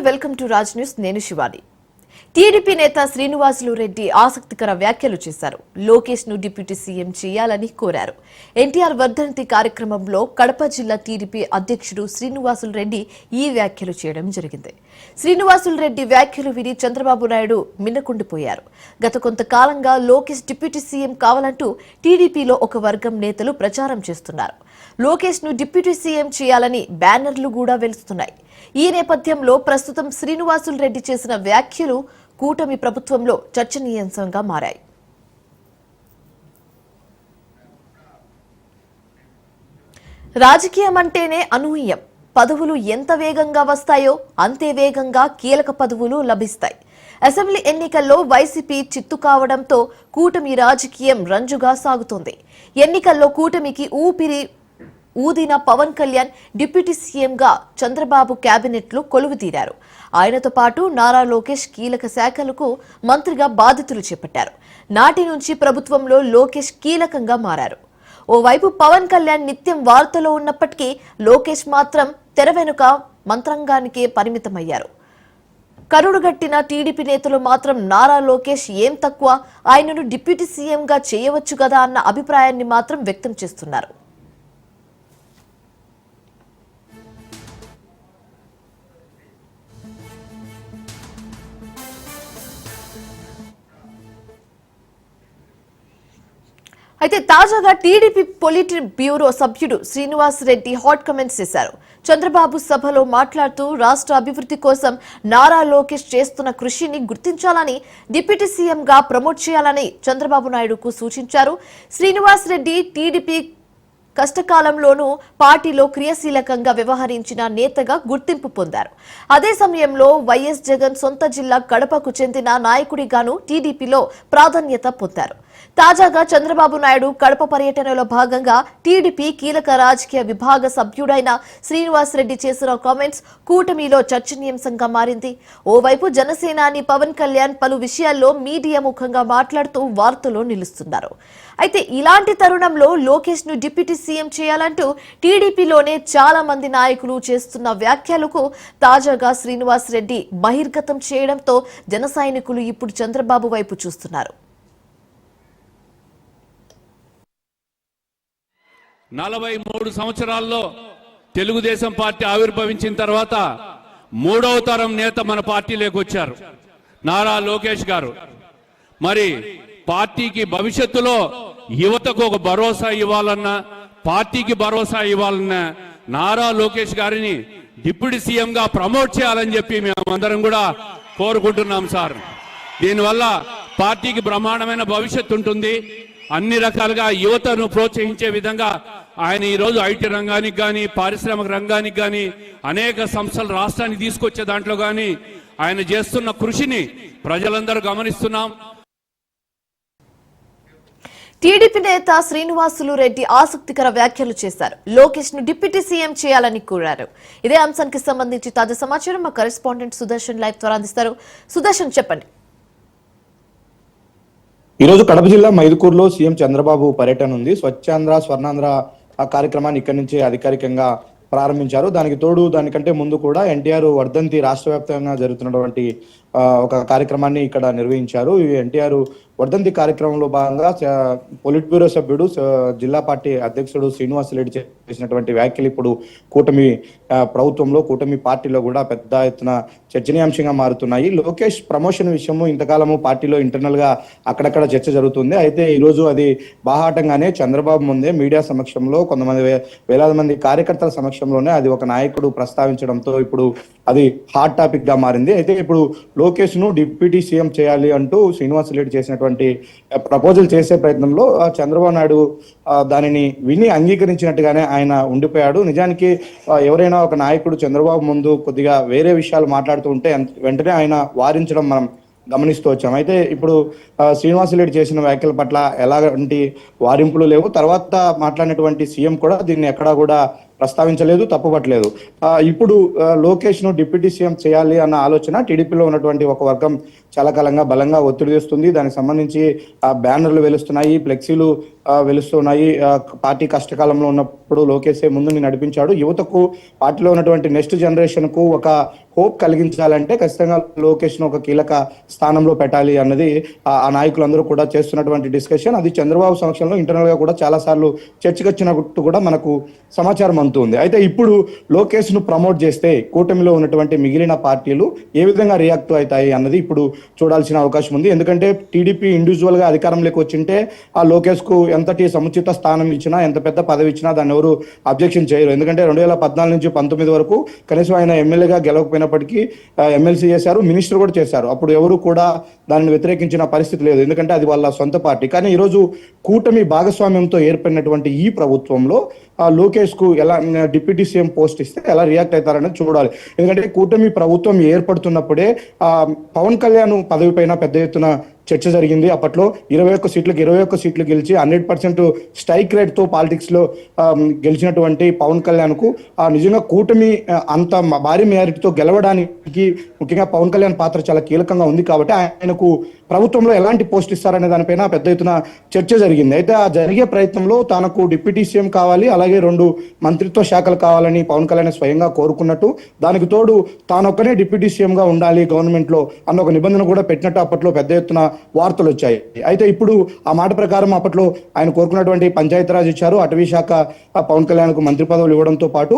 Welcome to Raj news. నేను Shivani. TDP నేత శ్రీనివాసులు రెడ్డి ఆసక్తికర వ్యాఖ్యలు చేశారు. లోకేష్ ను డిప్యూటీ సీఎం చేయాలని కోరారు. ఎన్టీఆర్ వర్ధంతి కార్యక్రమంలో కడప జిల్లా టీడీపీ అధ్యక్షుడు శ్రీనివాసులు రెడ్డి ఈ వ్యాఖ్యలు చేయడం జరిగింది. శ్రీనివాసులు రెడ్డి వ్యాఖ్యలు విని చంద్రబాబు నాయుడు మిన్నకుండిపోయారు. గత కొంతకాలంగా లోకేష్ డిప్యూటీ సీఎం కావాలంటూ టీడీపీలో ఒక వర్గం నేతలు ప్రచారం చేస్తున్నారు. లోకేష్ ను డిప్యూటీ సీఎం చేయాలని బ్యానర్లు కూడా వెలుస్తున్నాయి. ఈ నేపథ్యంలో ప్రస్తుతం శ్రీనివాసులు రెడ్డి చేసిన వ్యాఖ్యలు కూటమి ప్రభుత్వంలో చర్చనీయాంశంగా మారాయి. రాజకీయం అంటేనే అనూహ్యం. పదవులు ఎంత వేగంగా వస్తాయో అంతే వేగంగా కీలక పదవులు లభిస్తాయి. అసెంబ్లీ ఎన్నికల్లో వైసీపీ చిత్తు కావడంతో కూటమి రాజకీయం రంజుగా సాగుతోంది. ఎన్నికల్లో కూటమికి ఊదిన పవన్ కళ్యాణ్ డిప్యూటీ సీఎంగా చంద్రబాబు కేబినెట్లో కొలువుతీరారు. ఆయనతో పాటు నారా లోకేష్ కీలక శాఖలకు మంత్రిగా బాధ్యతలు చేపట్టారు. నాటి నుంచి ప్రభుత్వంలో లోకేష్ కీలకంగా మారారు. ఓవైపు పవన్ కళ్యాణ్ నిత్యం వార్తలో ఉన్నప్పటికీ లోకేష్ మాత్రం తెర వెనుక మంత్రాంగానికే పరిమితమయ్యారు. కరుడుగట్టిన టీడీపీ నేతలు మాత్రం నారా లోకేష్ ఏం తక్కువ, ఆయనను డిప్యూటీ సీఎంగా చేయవచ్చు కదా అన్న అభిప్రాయాన్ని మాత్రం వ్యక్తం చేస్తున్నారు. అయితే తాజాగా టీడీపీ పొలిట్ బ్యూరో సభ్యుడు శ్రీనివాస్ రెడ్డి హాట్ కామెంట్స్ చేశారు. చంద్రబాబు సభలో మాట్లాడుతూ రాష్ట్ర అభివృద్ధి కోసం నారా లోకేష్ చేస్తున్న కృషిని గుర్తించాలని, డిప్యూటీ సీఎంగా ప్రమోట్ చేయాలని చంద్రబాబు నాయుడుకు సూచించారు. శ్రీనివాస్ రెడ్డి టీడీపీ కష్టకాలంలోనూ పార్టీలో క్రియాశీలకంగా వ్యవహరించిన నేతగా గుర్తింపు పొందారు. అదే సమయంలో వైఎస్ జగన్ సొంత జిల్లా కడపకు చెందిన నాయకుడిగాను టీడీపీలో ప్రాధాన్యత పొందారు. తాజాగా చంద్రబాబు నాయుడు కడప పర్యటనలో భాగంగా టీడీపీ కీలక రాజకీయ విభాగ సభ్యుడైన శ్రీనివాస్ రెడ్డి చేసిన కామెంట్స్ కూటమిలో చర్చనీయాంశంగా మారింది. ఓవైపు జనసేనాని పవన్ కళ్యాణ్ పలు విషయాల్లో మీడియా ముఖంగా మాట్లాడుతూ వార్తల్లో నిలుస్తున్నారు. అయితే ఇలాంటి తరుణంలో లోకేష్ ను డిప్యూటీ సీఎం చేయాలంటూ టీడీపీలోనే చాలా మంది నాయకులు చేస్తున్న వ్యాఖ్యలకు తాజాగా శ్రీనివాస్ రెడ్డి బహిర్గతం చేయడంతో జన సైనికులు ఇప్పుడు చంద్రబాబు వైపు చూస్తున్నారు. 43 సంవత్సరాల్లో తెలుగుదేశం పార్టీ ఆవిర్భవించిన తర్వాత 3వ తరం నేత మన పార్టీలోకి వచ్చారు, నారా లోకేష్ గారు. మరి పార్టీకి భవిష్యత్తులో యువతకు ఒక భరోసా ఇవ్వాలన్నా, పార్టీకి భరోసా ఇవ్వాలన్నా నారా లోకేష్ గారిని డిప్యూటీ సీఎంగా ప్రమోట్ చేయాలని చెప్పి మేమందరం కూడా కోరుకుంటున్నాం సార్. దీనివల్ల పార్టీకి బ్రహ్మాండమైన భవిష్యత్తు ఉంటుంది. అన్ని రకాలుగా యువతను ప్రోత్సహించే విధంగా ఆయన ఈరోజు ఐటీ రంగానికి కానీ, పారిశ్రామిక రంగానికి కానీ, అనేక సంస్థలు రాష్ట్రానికి తీసుకొచ్చే దాంట్లో కానీ ఆయన చేస్తున్న కృషిని ప్రజలందరూ గమనిస్తున్నాం. టీడీపీ నేత శ్రీనివాసులు రెడ్డి ఆసక్తికర వ్యాఖ్యలు చేశారు. లోకేష్ ను డిప్యూటీ సీఎం చేయాలని కోరారు. ఇదే అంశానికి సంబంధించి తాజా సమాచారం మా కరెస్పాండెంట్ సుదర్శన్ లైవ్ ద్వారా అందిస్తారు. సుదర్శన్, చెప్పండి. ఈ రోజు కడప జిల్లా మైదుకూరులో సీఎం చంద్రబాబు పర్యటన ఉంది. స్వచ్ఛాంధ్ర స్వర్ణాంధ్ర కార్యక్రమాన్ని ఇక్కడి నుంచి అధికారికంగా ప్రారంభించారు. దానికి తోడు దానికంటే ముందు కూడా ఎన్టీఆర్ వర్ధంతి రాష్ట్ర వ్యాప్తంగా జరుగుతున్నటువంటి ఒక కార్యక్రమాన్ని ఇక్కడ నిర్వహించారు. ఈ ఎన్టీఆర్ వర్ధంతి కార్యక్రమంలో భాగంగా పొలిట్ బ్యూరో సభ్యుడు జిల్లా పార్టీ అధ్యక్షుడు శ్రీనివాస్ రెడ్డి చేసినటువంటి వ్యాఖ్యలు ఇప్పుడు కూటమి ప్రభుత్వంలో, కూటమి పార్టీలో కూడా పెద్ద ఎత్తున చర్చనీయాంశంగా మారుతున్నాయి. లోకేష్ ప్రమోషన్ విషయము ఇంతకాలము పార్టీలో ఇంటర్నల్ గా అక్కడక్కడ చర్చ జరుగుతుంది. అయితే ఈ రోజు అది బాహాటంగానే చంద్రబాబు ముందే మీడియా సమక్షంలో కొంతమంది వేలాది మంది కార్యకర్తల సమక్షంలోనే అది ఒక నాయకుడు ప్రస్తావించడంతో ఇప్పుడు అది హాట్ టాపిక్ గా మారింది. అయితే ఇప్పుడు లోకేష్ ను డిప్యూటీ సీఎం చేయాలి అంటూ శ్రీనివాస్ రెడ్డి చేసినటువంటి ప్రపోజల్ చేసే ప్రయత్నంలో చంద్రబాబు నాయుడు దానిని విని అంగీకరించినట్టుగానే ఆయన ఉండిపోయాడు. నిజానికి ఎవరైనా ఒక నాయకుడు చంద్రబాబు ముందు కొద్దిగా వేరే విషయాలు మాట్లాడుతూ ఉంటే వెంటనే ఆయన వారించడం మనం గమనిస్తూ వచ్చాం. అయితే ఇప్పుడు శ్రీనివాసరెడ్డి చేసిన వ్యాఖ్యల పట్ల ఎలాంటి వారింపులు లేవు. తర్వాత మాట్లాడినటువంటి సీఎం కూడా దీన్ని ఎక్కడా కూడా ప్రస్తావించలేదు, తప్పుపట్టలేదు. ఇప్పుడు లోకేష్ ను డిప్యూటీ సీఎం చేయాలి అన్న ఆలోచన టీడీపీలో ఉన్నటువంటి ఒక వర్గం చాలా కాలంగా బలంగా ఒత్తిడి చేస్తుంది. దానికి సంబంధించి బ్యానర్లు వెలుస్తున్నాయి, ఫ్లెక్సీలు వెలుస్తున్నాయి. పార్టీ కష్టకాలంలో ఉన్నప్పుడు లోకేష్ ముందుని నడిపించాడు. యువతకు పార్టీలో ఉన్నటువంటి నెక్స్ట్ జనరేషన్ కు ఒక హోప్ కలిగించాలంటే ఖచ్చితంగా లోకేష్ ను ఒక కీలక స్థానంలో పెట్టాలి అన్నది ఆ నాయకులందరూ కూడా చేస్తున్నటువంటి డిస్కషన్. అది చంద్రబాబు సమక్షంలో ఇంటర్నల్ గా కూడా చాలా సార్లు చర్చకొచ్చినట్టు కూడా మనకు సమాచారం అందుతుంది. అయితే ఇప్పుడు లోకేష్ ను ప్రమోట్ చేస్తే కూటమిలో ఉన్నటువంటి మిగిలిన పార్టీలు ఏ విధంగా రియాక్ట్ అవుతాయి అన్నది ఇప్పుడు చూడాల్సిన అవకాశం ఉంది. ఎందుకంటే టీడీపీ ఇండివిజువల్ గా అధికారంలోకి వచ్చింటే ఆ లోకేష్ కు ఎంతటి సముచిత స్థానం ఇచ్చినా, ఎంత పెద్ద పదవి ఇచ్చినా దాన్ని ఎవరు అబ్జెక్షన్ చేయరు. ఎందుకంటే 2014 నుంచి 19 వరకు కనీసం ఆయన ఎమ్మెల్యేగా గెలవకపోయినప్పటికీ ఎమ్మెల్సీ చేశారు, మినిస్టర్ కూడా చేశారు. అప్పుడు ఎవరు కూడా దానిని వ్యతిరేకించిన పరిస్థితి లేదు, ఎందుకంటే అది వాళ్ళ సొంత పార్టీ. కానీ ఈరోజు కూటమి భాగస్వామ్యంతో ఏర్పడినటువంటి ఈ ప్రభుత్వంలో లోకేష్ కు ఎలా డిప్యూటీ సీఎం పోస్ట్ ఇస్తే ఎలా రియాక్ట్ అవుతారనేది చూడాలి. ఎందుకంటే కూటమి ప్రభుత్వం ఏర్పడుతున్నప్పుడే పవన్ కళ్యాణ్ పదవి పైన పెద్ద ఎత్తున చర్చ జరిగింది. అప్పట్లో 21 సీట్లు గెలిచి 100% స్ట్రైక్ రేట్ తో పాలిటిక్స్ లో గెలిచినటువంటి పవన్ కళ్యాణ్ కు నిజంగా కూటమి అంత భారీ మెజారిటీతో గెలవడానికి ముఖ్యంగా పవన్ కళ్యాణ్ పాత్ర చాలా కీలకంగా ఉంది. కాబట్టి ఆయనకు ప్రభుత్వంలో ఎలాంటి పోస్ట్ ఇస్తారనే దానిపైన పెద్ద ఎత్తున చర్చ జరిగింది. అయితే ఆ జరిగే ప్రయత్నంలో తనకు డిప్యూటీ సీఎం కావాలి, అలాగే 2 మంత్రిత్వ శాఖలు కావాలని పవన్ కళ్యాణ్ స్వయంగా కోరుకున్నట్టు, దానికి తోడు తానొక్కనే డిప్యూటీ సీఎం గా ఉండాలి గవర్నమెంట్ లో అన్న ఒక నిబంధన కూడా పెట్టినట్టు అప్పట్లో పెద్ద ఎత్తున వార్తలు వచ్చాయి. అయితే ఇప్పుడు ఆ మాట ప్రకారం అప్పట్లో ఆయన కోరుకున్నటువంటి పంచాయతీరాజ్ ఇచ్చారు, అటవీ శాఖ పవన్ కళ్యాణ్ కు మంత్రి పదవులు ఇవ్వడంతో పాటు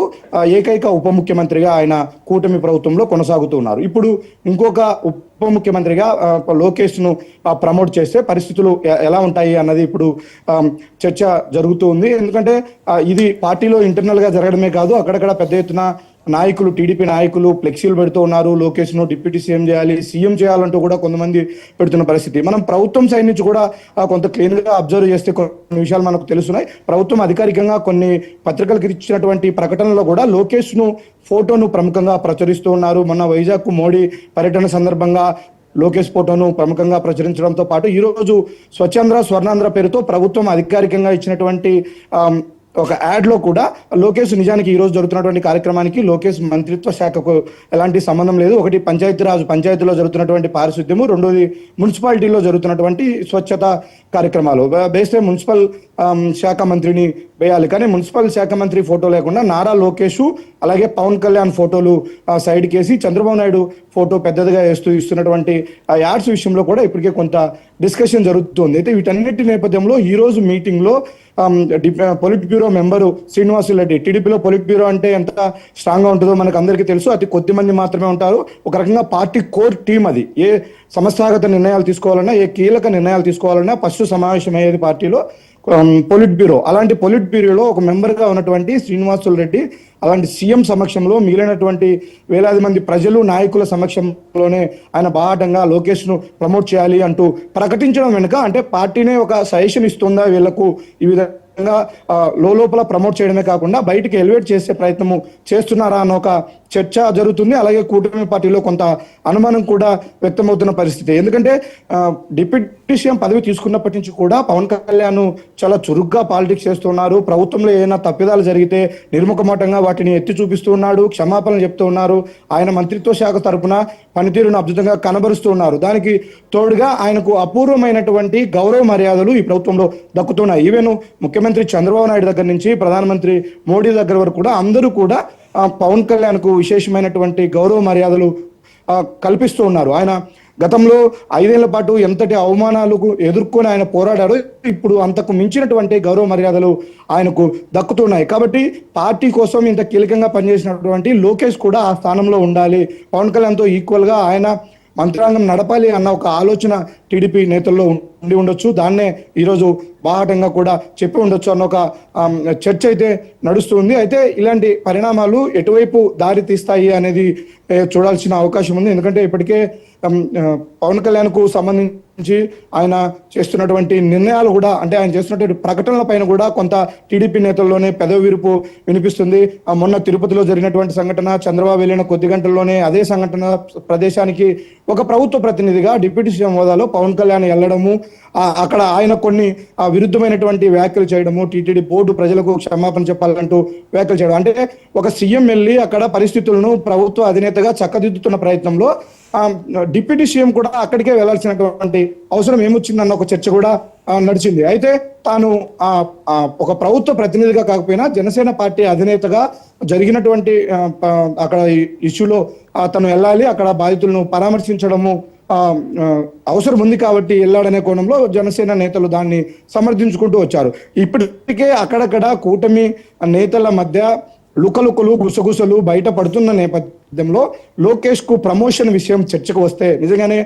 ఏకైక ఉప ముఖ్యమంత్రిగా ఆయన కూటమి ప్రభుత్వంలో కొనసాగుతూ ఉన్నారు. ఇప్పుడు ఇంకొక ఉప ముఖ్యమంత్రిగా లోకేష్ ను ప్రమోట్ చేస్తే పరిస్థితులు ఎలా ఉంటాయి అన్నది ఇప్పుడు చర్చ జరుగుతూ ఉంది. ఎందుకంటే ఇది పార్టీలో ఇంటర్నల్ గా జరగడమే కాదు, అక్కడక్కడ పెద్ద ఎత్తున నాయకులు, టీడీపీ నాయకులు ఫ్లెక్సీలు పెడుతూ ఉన్నారు. లోకేష్ ను డిప్యూటీ సీఎం చేయాలి, సీఎం చేయాలంటూ కూడా కొంతమంది పెడుతున్న పరిస్థితి. మనం ప్రభుత్వం సైడ్ నుంచి కూడా కొంత క్లీన్ గా అబ్జర్వ్ చేస్తే కొన్ని విషయాలు మనకు తెలుస్తున్నాయి. ప్రభుత్వం అధికారికంగా కొన్ని పత్రికలకు ఇచ్చినటువంటి ప్రకటనలో కూడా లోకేష్ ను ఫోటోను ప్రముఖంగా ప్రచురిస్తూ ఉన్నారు. మొన్న వైజాగ్ మోడీ పర్యటన సందర్భంగా లోకేష్ ఫోటోను ప్రముఖంగా ప్రచురించడంతో పాటు ఈ రోజు స్వచ్ఛాంధ్ర స్వర్ణాంధ్ర పేరుతో ప్రభుత్వం అధికారికంగా ఇచ్చినటువంటి ఒక యాడ్ లో కూడా లోకేష్ నిజానికి ఈ రోజు జరుగుతున్నటువంటి కార్యక్రమానికి లోకేష్ మంత్రిత్వ శాఖకు ఎలాంటి సంబంధం లేదు. ఒకటి పంచాయతీలో జరుగుతున్నటువంటి పారిశుద్ధ్యము, రెండోది మున్సిపాలిటీలో జరుగుతున్నటువంటి స్వచ్ఛత కార్యక్రమాలు వేస్తే మున్సిపల్ శాఖ మంత్రిని వేయాలి. కానీ మున్సిపల్ శాఖ మంత్రి ఫోటో లేకుండా నారా లోకేష్ అలాగే పవన్ కళ్యాణ్ ఫోటోలు సైడ్ కేసి చంద్రబాబు నాయుడు ఫోటో పెద్దదిగా ఇస్తున్నటువంటి యాడ్స్ విషయంలో కూడా ఇప్పటికే కొంత డిస్కషన్ జరుగుతుంది. అయితే వీటన్నిటి నేపథ్యంలో ఈ రోజు మీటింగ్ లో పొలిట్ బ్యూరో మెంబరు శ్రీనివాసులరెడ్డి, టీడీపీలో పొలిట్ బ్యూరో అంటే ఎంత స్ట్రాంగ్ గా ఉంటుందో మనకు అందరికీ తెలుసు. అతి కొద్ది మంది మాత్రమే ఉంటారు. ఒక రకంగా పార్టీ కోర్ టీం అది. ఏ సంస్థాగత నిర్ణయాలు తీసుకోవాలన్నా, ఏ కీలక నిర్ణయాలు తీసుకోవాలన్నా ఫస్ట్ సమావేశం అయ్యేది పార్టీలో పొలిట్ బ్యూరో. అలాంటి పొలిట్ బ్యూరోలో ఒక మెంబర్ గా ఉన్నటువంటి శ్రీనివాసులరెడ్డి అలాంటి సీఎం సమక్షంలో మిగిలినటువంటి వేలాది మంది ప్రజలు, నాయకుల సమక్షంలోనే ఆయన బాహాటంగా లోకేష్ ను ప్రమోట్ చేయాలి అంటూ ప్రకటించడం వెనుక అంటే పార్టీనే ఒక సజెషన్ ఇస్తుందా వీళ్లకు ఈ విధంగా లోపల ప్రమోట్ చేయడమే కాకుండా బయటికి ఎలివేట్ చేసే ప్రయత్నము చేస్తున్నారా అన్న ఒక చర్చ జరుగుతుంది. అలాగే కూటమి పార్టీలో కొంత అనుమానం కూడా వ్యక్తమవుతున్న పరిస్థితి. ఎందుకంటే డిప్యూటీ సీఎం పదవి తీసుకున్నప్పటి నుంచి కూడా పవన్ కళ్యాణ్ చాలా చురుగ్గా పాలిటిక్స్ చేస్తున్నారు. ప్రభుత్వంలో ఏదైనా తప్పిదాలు జరిగితే నిర్ముఖమాటంగా వాటిని ఎత్తి చూపిస్తూ ఉన్నాడు, క్షమాపణలు చెప్తూ ఉన్నారు. ఆయన మంత్రిత్వ శాఖ తరపున పనితీరును అద్భుతంగా కనబరుస్తూ ఉన్నారు. దానికి తోడుగా ఆయనకు అపూర్వమైనటువంటి గౌరవ మర్యాదలు ఈ ప్రభుత్వంలో దక్కుతున్నాయి. ఈవెన్ ముఖ్యమంత్రి చంద్రబాబు నాయుడు దగ్గర నుంచి ప్రధానమంత్రి మోడీ దగ్గర వరకు కూడా అందరూ కూడా పవన్ కళ్యాణ్ కు విశేషమైనటువంటి గౌరవ మర్యాదలు కల్పిస్తూ ఉన్నారు. ఆయన గతంలో 5 ఏళ్ల పాటు ఎంతటి అవమానాలకు ఎదుర్కొని ఆయన పోరాడారు. ఇప్పుడు అంతకు మించినటువంటి గౌరవ మర్యాదలు ఆయనకు దక్కుతున్నాయి. కాబట్టి పార్టీ కోసం ఇంత కీలకంగా పనిచేసినటువంటి లోకేష్ కూడా ఆ స్థానంలో ఉండాలి, పవన్ కళ్యాణ్తో ఈక్వల్ గా ఆయన మంత్రాంగం నడపాలి అన్న ఒక ఆలోచన టీడీపీ నేతల్లో ఉండి ఉండొచ్చు. దాన్నే ఈరోజు బాహాటంగా కూడా చెప్పి ఉండొచ్చు అన్న ఒక చర్చ అయితే నడుస్తుంది. అయితే ఇలాంటి పరిణామాలు ఎటువైపు దారి తీస్తాయి అనేది చూడాల్సిన అవకాశం ఉంది. ఎందుకంటే ఇప్పటికే పవన్ కళ్యాణ్ కు సంబంధించి ఆయన చేస్తున్నటువంటి నిర్ణయాలు కూడా అంటే ఆయన చేస్తున్నటువంటి ప్రకటనల పైన కూడా కొంత టీడీపీ నేతల్లోనే పెదవి విరుపు వినిపిస్తుంది. మొన్న తిరుపతిలో జరిగినటువంటి సంఘటన, చంద్రబాబు వెళ్ళిన కొద్ది గంటల్లోనే అదే సంఘటన ప్రదేశానికి ఒక ప్రభుత్వ ప్రతినిధిగా డిప్యూటీ సీఎం హోదాలో పవన్ కళ్యాణ్ వెళ్లడము, అక్కడ ఆయన కొన్ని విరుద్ధమైనటువంటి వ్యాఖ్యలు చేయడము, టీటీడీ బోర్డు ప్రజలకు క్షమాపణ చెప్పాలంటూ వ్యాఖ్యలు చేయడం, అంటే ఒక సీఎం వెళ్ళి అక్కడ పరిస్థితులను ప్రభుత్వ అధినేతగా చక్కదిద్దుతున్న ప్రయత్నంలో డిప్యూటీ సీఎం కూడా అక్కడికే వెళ్లాల్సినటువంటి అవసరం ఏమొచ్చిందన్న ఒక చర్చ కూడా నడిచింది. అయితే తాను ఒక ప్రభుత్వ ప్రతినిధిగా కాకపోయినా జనసేన పార్టీ అధినేతగా జరిగినటువంటి అక్కడ ఇష్యూలో తను వెళ్ళాలి, అక్కడ బాధితులను పరామర్శించడము అవసరం ఉంది కాబట్టి వెళ్ళాడనే కోణంలో జనసేన నేతలు దాన్ని సమర్థించుకుంటూ వచ్చారు. ఇప్పటికే అక్కడక్కడ కూటమి నేతల మధ్య లుకలుకలు గుసగుసలు బయట పడుతున్న నేపథ్యంలో లోకేష్ కు ప్రమోషన్ విషయం చర్చకు వస్తే నిజంగానే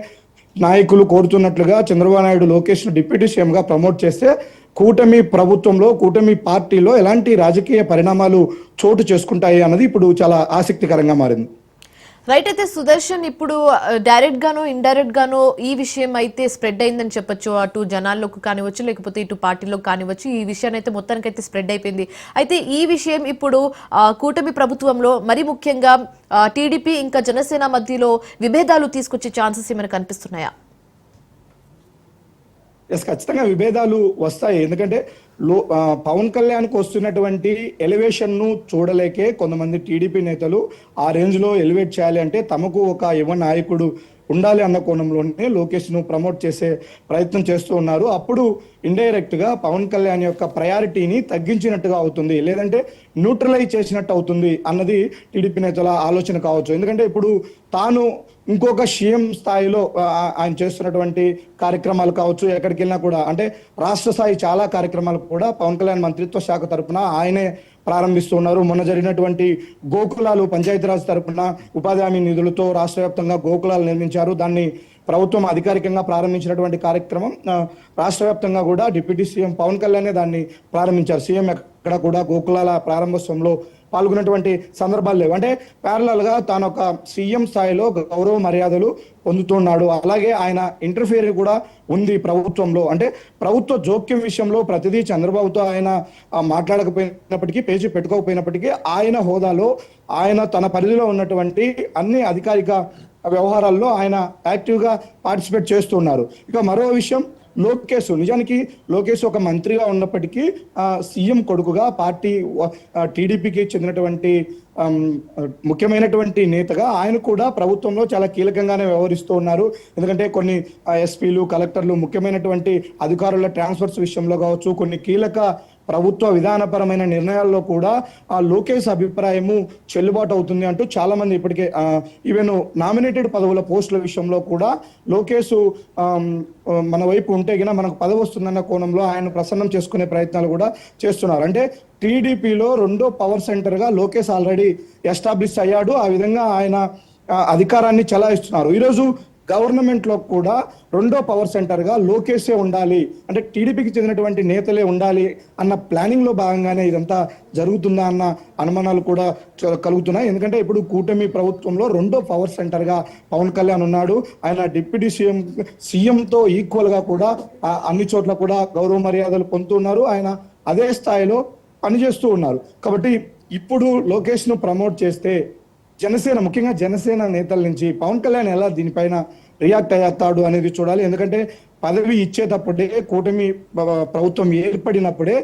నాయకులు కోరుతున్నట్లుగా చంద్రబాబు నాయుడు లోకేష్ ను డిప్యూటీ సీఎం గా ప్రమోట్ చేస్తే కూటమి ప్రభుత్వంలో కూటమి పార్టీలో ఎలాంటి రాజకీయ పరిణామాలు చోటు చేసుకుంటాయి అన్నది ఇప్పుడు చాలా ఆసక్తికరంగా మారింది. రైట్. అయితే సుదర్శన్, ఇప్పుడు డైరెక్ట్ గానో ఇండైరెక్ట్ గానో ఈ విషయం అయితే స్ప్రెడ్ అయిందని చెప్పొచ్చు. అటు జనాల్లోకి కానివచ్చు, లేకపోతే ఇటు పార్టీలోకి కానివచ్చు, ఈ విషయాన్ని అయితే మొత్తానికైతే స్ప్రెడ్ అయిపోయింది. అయితే ఈ విషయం ఇప్పుడు కూటమి ప్రభుత్వంలో మరి ముఖ్యంగా టీడీపీ ఇంకా జనసేన మధ్యలో విభేదాలు తీసుకొచ్చే ఛాన్సెస్ ఏమైనా కనిపిస్తున్నాయా? ఖచ్చితంగా విభేదాలు వస్తాయి. ఎందుకంటే పవన్ కళ్యాణ్కి వస్తున్నటువంటి ఎలివేషన్ ను చూడలేకే కొంతమంది టీడీపీ నేతలు ఆ రేంజ్ లో ఎలివేట్ చేయాలి అంటే తమకు ఒక యువ నాయకుడు ఉండాలి అన్న కోణంలోనే లోకేష్ ను ప్రమోట్ చేసే ప్రయత్నం చేస్తూ ఉన్నారు. అప్పుడు ఇండైరెక్ట్ గా పవన్ కళ్యాణ్ యొక్క ప్రయారిటీని తగ్గించినట్టుగా అవుతుంది, లేదంటే న్యూట్రలైజ్ చేసినట్టు అవుతుంది అన్నది టీడీపీ నేతల ఆలోచన కావచ్చు. ఎందుకంటే ఇప్పుడు తాను ఇంకొక సీఎం స్థాయిలో ఆయన చేస్తున్నటువంటి కార్యక్రమాలు కావచ్చు, ఎక్కడికి వెళ్ళినా కూడా అంటే రాష్ట్ర స్థాయి చాలా కార్యక్రమాలు కూడా పవన్ కళ్యాణ్ మంత్రిత్వ శాఖ తరఫున ఆయనే ప్రారంభిస్తున్నారు. మొన్న జరిగినటువంటి గోకులాలు పంచాయతీరాజ్ తరఫున ఉపాధి హామీ నిధులతో రాష్ట్ర వ్యాప్తంగా గోకులాలు నిర్మించారు. దాన్ని ప్రభుత్వం అధికారికంగా ప్రారంభించినటువంటి కార్యక్రమం రాష్ట్ర వ్యాప్తంగా కూడా డిప్యూటీ సీఎం పవన్ కళ్యాణ్ దాన్ని ప్రారంభించారు. సీఎం ఎక్కడ కూడా గోకులాల ప్రారంభోత్సవంలో పాల్గొన్నటువంటి సందర్భాలు లేవు. అంటే ప్యారలల్ గా తాను ఒక సీఎం స్థాయిలో గౌరవ మర్యాదలు పొందుతున్నాడు. అలాగే ఆయన ఇంటర్ఫియర్ కూడా ఉంది ప్రభుత్వంలో. అంటే ప్రభుత్వ జోక్యం విషయంలో ప్రతిదీ చంద్రబాబుతో ఆయన మాట్లాడకపోయినప్పటికీ, పేజీ పెట్టుకోకపోయినప్పటికీ ఆయన హోదాలో ఆయన తన పరిధిలో ఉన్నటువంటి అన్ని అధికారిక వ్యవహారాల్లో ఆయన యాక్టివ్ గా పార్టిసిపేట్ చేస్తున్నారు. ఇక మరో విషయం లోకేష్, నిజానికి లోకేష్ ఒక మంత్రిగా ఉన్నప్పటికీ సీఎం కొడుకుగా పార్టీ టీడీపీకి చెందినటువంటి ముఖ్యమైనటువంటి నేతగా ఆయన కూడా ప్రభుత్వంలో చాలా కీలకంగానే వ్యవహరిస్తూ ఉన్నారు. ఎందుకంటే కొన్ని ఎస్పీలు, కలెక్టర్లు, ముఖ్యమైనటువంటి అధికారుల ట్రాన్స్ఫర్స్ విషయంలో కావచ్చు, కొన్ని కీలక ప్రభుత్వ విధానపరమైన నిర్ణయాల్లో కూడా ఆ లోకేష్ అభిప్రాయము చెల్లుబాటు అవుతుంది అంటూ చాలా మంది ఇప్పటికే ఈవెన్ నామినేటెడ్ పదవుల పోస్టుల విషయంలో కూడా లోకేష్ మన వైపు ఉంటే గిన మనకు పదవి వస్తుందన్న కోణంలో ఆయన ప్రసన్నం చేసుకునే ప్రయత్నాలు కూడా చేస్తున్నారు. అంటే టీడీపీలో రెండో పవర్ సెంటర్ గా లోకేష్ ఆల్రెడీ ఎస్టాబ్లిష్ అయ్యాడు. ఆ విధంగా ఆయన అధికారాన్ని చెలాయిస్తున్నారు. ఈరోజు గవర్నమెంట్ లో కూడా రెండో పవర్ సెంటర్ గా లోకేషే ఉండాలి, అంటే టీడీపీకి చెందినటువంటి నేతలే ఉండాలి అన్న ప్లానింగ్ లో భాగంగానే ఇదంతా జరుగుతుందా అన్న అనుమానాలు కూడా కలుగుతున్నాయి. ఎందుకంటే ఇప్పుడు కూటమి ప్రభుత్వంలో రెండో పవర్ సెంటర్ గా పవన్ కళ్యాణ్ ఉన్నాడు. ఆయన డిప్యూటీ సీఎంతో ఈక్వల్ గా కూడా అన్ని చోట్ల కూడా గౌరవ మర్యాదలు పొందుతున్నారు. ఆయన అదే స్థాయిలో పనిచేస్తూ ఉన్నారు. కాబట్టి ఇప్పుడు లోకేష్ ను ప్రమోట్ చేస్తే జనసేన, ముఖ్యంగా జనసేన నేతల నుంచి పవన్ కళ్యాణ్ ఎలా దీనిపైన రియాక్ట్ అయ్యేస్తాడు అనేది చూడాలి. ఎందుకంటే పదవి ఇచ్చేటప్పుడే, కూటమి ప్రభుత్వం ఏర్పడినప్పుడే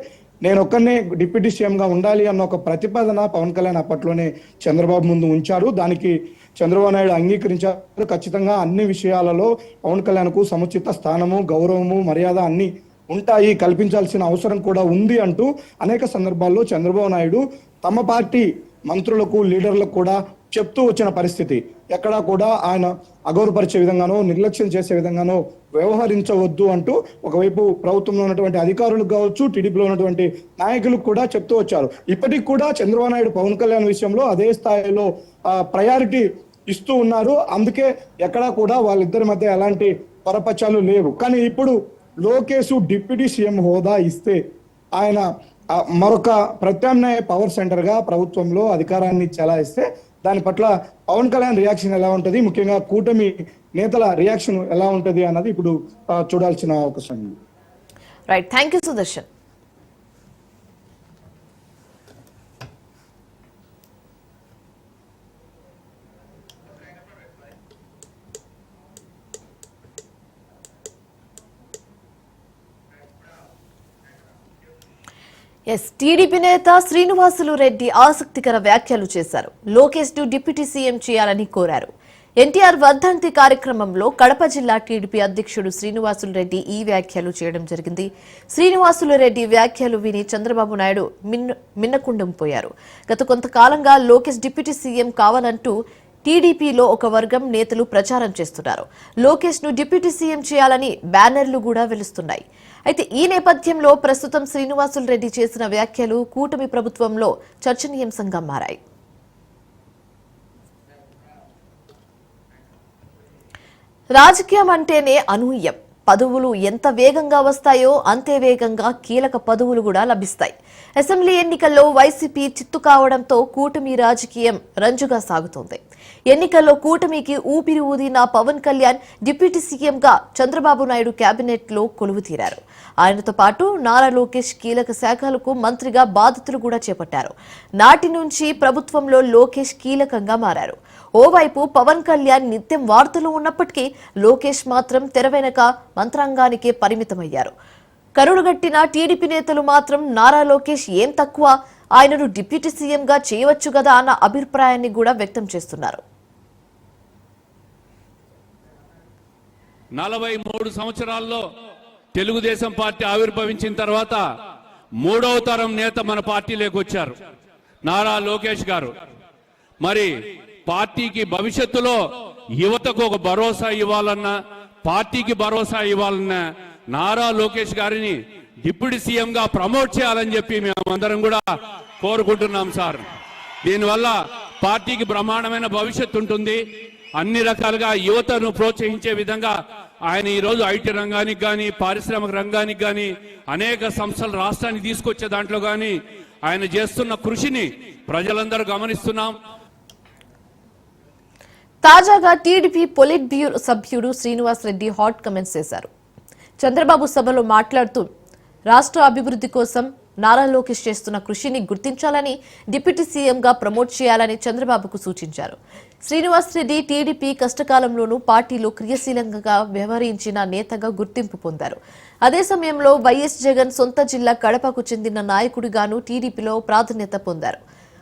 నేను ఒక్కనే డిప్యూటీ సీఎం గా ఉండాలి అన్న ఒక ప్రతిపాదన పవన్ కళ్యాణ్ అప్పట్లోనే చంద్రబాబు ముందు ఉంచారు. దానికి చంద్రబాబు నాయుడు అంగీకరించారు. ఖచ్చితంగా అన్ని విషయాలలో పవన్ కళ్యాణ్ కు సముచిత స్థానము, గౌరవము, మర్యాద అన్ని ఉంటాయి, కల్పించాల్సిన అవసరం కూడా ఉంది అంటూ అనేక సందర్భాల్లో చంద్రబాబు నాయుడు తమ పార్టీ మంత్రులకు, లీడర్లకు కూడా చెప్తూ వచ్చిన పరిస్థితి. ఎక్కడా కూడా ఆయన అగౌరవపరిచే విధంగానో, నిర్లక్ష్యం చేసే విధంగానో వ్యవహరించవద్దు అంటూ ఒకవైపు ప్రభుత్వంలో ఉన్నటువంటి అధికారులకు కావచ్చు, టీడీపీలో ఉన్నటువంటి నాయకులకు కూడా చెప్తూ వచ్చారు. ఇప్పటికి కూడా చంద్రబాబు నాయుడు పవన్ కళ్యాణ్ విషయంలో అదే స్థాయిలో ప్రయారిటీ ఇస్తూ ఉన్నారు. అందుకే ఎక్కడా కూడా వాళ్ళిద్దరి మధ్య ఎలాంటి పొరపచ్చాలు లేవు. కానీ ఇప్పుడు లోకేష్ డిప్యూటీ సీఎం హోదా ఇస్తే ఆయన మరొక ప్రత్యామ్నాయ పవర్ సెంటర్ గా ప్రభుత్వంలో అధికారాన్ని చెలాయిస్తే దాని పట్ల పవన్ కళ్యాణ్ రియాక్షన్ ఎలా ఉంటుంది, ముఖ్యంగా కూటమి నేతల రియాక్షన్ ఎలా ఉంటుంది అన్నది ఇప్పుడు చూడాల్సిన అవకాశం ఉంది. Right, thank you Sudarshan. TDP నేత శ్రీనివాసులు రెడ్డి ఆసక్తికర వ్యాఖ్యలు చేశారు. లోకేష్ ను డిప్యూటీ సీఎం చేయాలని కోరారు. ఎన్టీఆర్ వర్ధంతి కార్యక్రమంలో కడప జిల్లా టీడీపీ అధ్యక్షుడు శ్రీనివాసులు రెడ్డి ఈ వ్యాఖ్యలు చేయడం జరిగింది. శ్రీనివాసులు రెడ్డి వ్యాఖ్యలు విని చంద్రబాబు నాయుడు మిన్నకుండం పోయారు. గత కొంతకాలంగా లోకేష్ డిప్యూటీ సీఎం కావాలంటూ టీడీపీలో ఒక వర్గం నేతలు ప్రచారం చేస్తున్నారు. లోకేష్ ను డిప్యూటీ సీఎం చేయాలని బ్యానర్లు కూడా వెలుస్తున్నాయి. అయితే ఈ నేపథ్యంలో ప్రస్తుతం శ్రీనివాసులు రెడ్డి చేసిన వ్యాఖ్యలు కూటమి ప్రభుత్వంలో చర్చనీయాంశంగా మారాయి. రాజకీయం అంటేనే అనూహ్యం. పదవులు ఎంత వేగంగా వస్తాయో అంతే వేగంగా కీలక పదవులు కూడా లభిస్తాయి. అసెంబ్లీ ఎన్నికల్లో వైసీపీ చిత్తు కావడంతో కూటమి రాజకీయం రంజుగా సాగుతోంది. ఎన్నికల్లో కూటమికి ఊపిరి ఊదిన పవన్ కళ్యాణ్ డిప్యూటీ సీఎంగా చంద్రబాబు నాయుడు కేబినెట్ లో కొలువుతీరారు. ఆయనతో పాటు నారా లోకేష్ కీలక శాఖలకు మంత్రిగా బాధ్యతలు కూడా చేపట్టారు. నాటి నుంచి ప్రభుత్వంలో లోకేష్ కీలకంగా మారారు. ఓవైపు పవన్ కళ్యాణ్ నిత్యం వార్తలు ఉన్నప్పటికీ లోకేష్ మాత్రం తెర వెనక మంత్రాంగానికే పరిమితమయ్యారు. కరుడుగట్టిన టీడీపీ నేతలు మాత్రం నారా లోకేష్ ఏం తక్కువ, ఆయనను డిప్యూటీ సీఎంగా చేయవచ్చు కదా అన్న అభిప్రాయాన్ని కూడా వ్యక్తం చేస్తున్నారు. 43 సంవత్సరాల్లో తెలుగుదేశం పార్టీ ఆవిర్భవించిన తర్వాత మూడవ తరం నేత మన పార్టీలోకి వచ్చారు, నారా లోకేష్ గారు. మరి పార్టీకి భవిష్యత్తులో యువతకు ఒక భరోసా ఇవ్వాలన్నా, పార్టీకి భరోసా ఇవ్వాలన్నా నారా లోకేష్ గారిని డిప్యూటీ సీఎం గా ప్రమోట్ చేయాలని చెప్పి మేమందరం కూడా కోరుకుంటున్నాం సార్. దీనివల్ల పార్టీకి బ్రహ్మాండమైన భవిష్యత్తు ఉంటుంది. అన్ని రకాలుగా యువతను ప్రోత్సహించే విధంగా ఆయన ఈరోజు ఐటీ రంగానికి కానీ, పారిశ్రామిక రంగానికి కానీ, అనేక సంస్థలు రాష్ట్రానికి తీసుకొచ్చే దాంట్లో కానీ ఆయన చేస్తున్న కృషిని ప్రజలందరూ గమనిస్తున్నాం. తాజాగా టీడీపీ పొలిట్ బ్యూరో సభ్యుడు శ్రీనివాస్ రెడ్డి హాట్ కమెంట్స్ చేశారు. చంద్రబాబు సభలో మాట్లాడుతూ రాష్ట్ర అభివృద్ధి కోసం నారా లోకేష్ చేస్తున్న కృషిని గుర్తించాలని, డిప్యూటీ సీఎంగా ప్రమోట్ చేయాలని చంద్రబాబుకు సూచించారు. శ్రీనివాస్ రెడ్డి టీడీపీ కష్టకాలంలోనూ పార్టీలో క్రియాశీలంగా వ్యవహరించిన నేతగా గుర్తింపు పొందారు. అదే సమయంలో వైఎస్ జగన్ సొంత జిల్లా కడపకు చెందిన నాయకుడిగాను టీడీపీలో ప్రాధాన్యత పొందారు.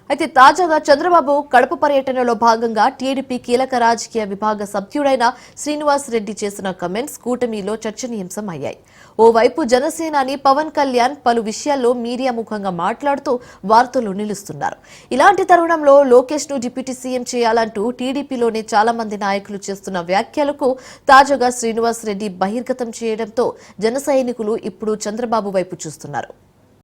అయితే తాజాగా చంద్రబాబు కడప పర్యటనలో భాగంగా టీడీపీ కీలక రాజకీయ విభాగ సభ్యుడైన శ్రీనివాస్ రెడ్డి చేసిన కమెంట్స్ కూటమిలో చర్చనీయాంశం అయ్యాయి. ఓవైపు జనసేనాని పవన్ కళ్యాణ్ పలు విషయాల్లో మీడియా ముఖంగా మాట్లాడుతూ వార్తలు నిలుస్తున్నారు. ఇలాంటి తరుణంలో లోకేష్ ను డిప్యూటీ సీఎం చేయాలంటూ టీడీపీలోని చాలా మంది నాయకులు చేస్తున్న వ్యాఖ్యలకు తాజాగా శ్రీనివాస్ రెడ్డి బహిర్గతం చేయడంతో జన సైనికులు ఇప్పుడు చంద్రబాబు వైపు చూస్తున్నారు.